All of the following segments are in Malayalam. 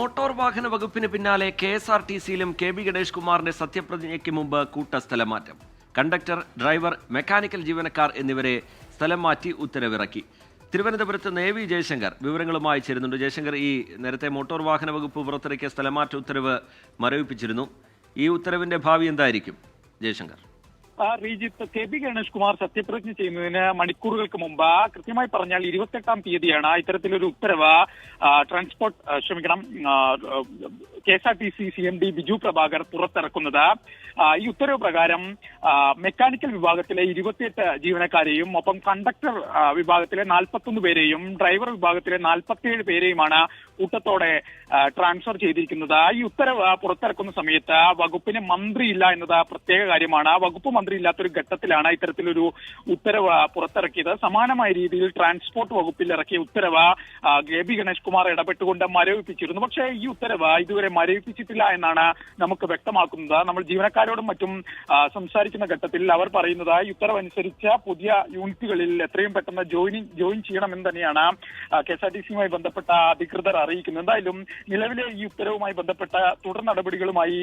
മോട്ടോർ വാഹന വകുപ്പിന് പിന്നാലെ KSRTCയിലും KB ഗണേഷ് കുമാറിന്റെ സത്യപ്രതിജ്ഞയ്ക്ക് മുമ്പ് കൂട്ടസ്ഥലമാറ്റം. കണ്ടക്ടർ, ഡ്രൈവർ, മെക്കാനിക്കൽ ജീവനക്കാർ എന്നിവരെ സ്ഥലം മാറ്റി ഉത്തരവിറക്കി. തിരുവനന്തപുരത്ത് നേവി ജയശങ്കർ വിവരങ്ങളുമായി ചേരുന്നുണ്ട്. ജയശങ്കർ, ഈ നേരത്തെ മോട്ടോർ വാഹന വകുപ്പ് പുറത്തിറക്കിയ സ്ഥലമാറ്റ ഉത്തരവ് മരവിപ്പിച്ചിരുന്നു. ഈ ഉത്തരവിന്റെ ഭാവി എന്തായിരിക്കും ജയശങ്കർ? റീജിത്ത്, KB ഗണേഷ് കുമാർ സത്യപ്രതിജ്ഞ ചെയ്യുന്നതിന് മണിക്കൂറുകൾക്ക് മുമ്പ്, കൃത്യമായി പറഞ്ഞാൽ 28-ാം തീയതിയാണ് ഇത്തരത്തിലൊരു ഉത്തരവ് KSRTC CMD ബിജു പ്രഭാകർ പുറത്തിറക്കുന്നത്. ഈ ഉത്തരവ് പ്രകാരം മെക്കാനിക്കൽ വിഭാഗത്തിലെ 28 ജീവനക്കാരെയും ഒപ്പം കണ്ടക്ടർ വിഭാഗത്തിലെ 41 പേരെയും ഡ്രൈവർ വിഭാഗത്തിലെ 47 പേരെയുമാണ് കൂട്ടത്തോടെ ട്രാൻസ്ഫർ ചെയ്തിരിക്കുന്നത്. ഈ ഉത്തരവ് പുറത്തിറക്കുന്ന സമയത്ത് വകുപ്പിന് മന്ത്രിയില്ല എന്നത് പ്രത്യേക കാര്യമാണ്. വകുപ്പ് മന്ത്രി ഇല്ലാത്തൊരു ഘട്ടത്തിലാണ് ഇത്തരത്തിലൊരു ഉത്തരവ് പുറത്തിറക്കിയത്. സമാനമായ രീതിയിൽ ട്രാൻസ്പോർട്ട് വകുപ്പിൽ ഇറക്കിയ ഉത്തരവ് KB ഗണേഷ് കുമാർ ഇടപെട്ടുകൊണ്ട് മരവിപ്പിച്ചിരുന്നു. പക്ഷേ ഈ ഉത്തരവ് ഇതുവരെ മരവിപ്പിച്ചിട്ടില്ല എന്നാണ് നമുക്ക് വ്യക്തമാക്കുന്നത്. നമ്മൾ ജീവനക്കാരോടും മറ്റും സംസാരിക്കുന്ന ഘട്ടത്തിൽ അവർ പറയുന്നത് ഈ ഉത്തരവ് അനുസരിച്ച് പുതിയ യൂണിറ്റുകളിൽ എത്രയും പെട്ടെന്ന് ജോയിൻ ചെയ്യണമെന്ന് തന്നെയാണ് KSRTCയുമായി ബന്ധപ്പെട്ട അധികൃതർ അറിയിക്കുന്നത്. എന്തായാലും നിലവിലെ ഈ ഉത്തരവുമായി ബന്ധപ്പെട്ട തുടർ നടപടികളുമായി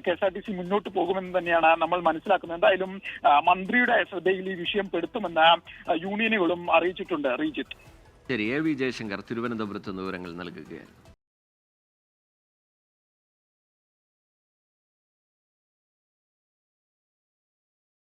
KSRTC മുന്നോട്ട് പോകുമെന്ന് തന്നെയാണ് നമ്മൾ മനസ്സിലാക്കുന്നത്. എന്തായാലും മന്ത്രിയുടെ ശ്രദ്ധയിൽ ഈ വിഷയം പെടുത്തുമെന്ന് യൂണിയനുകളും അറിയിച്ചിട്ടുണ്ട്. റീജിത്ത്, ശരി. AV ജയശങ്കർ തിരുവനന്തപുരത്ത് വിവരങ്ങൾ നൽകുകയായിരുന്നു.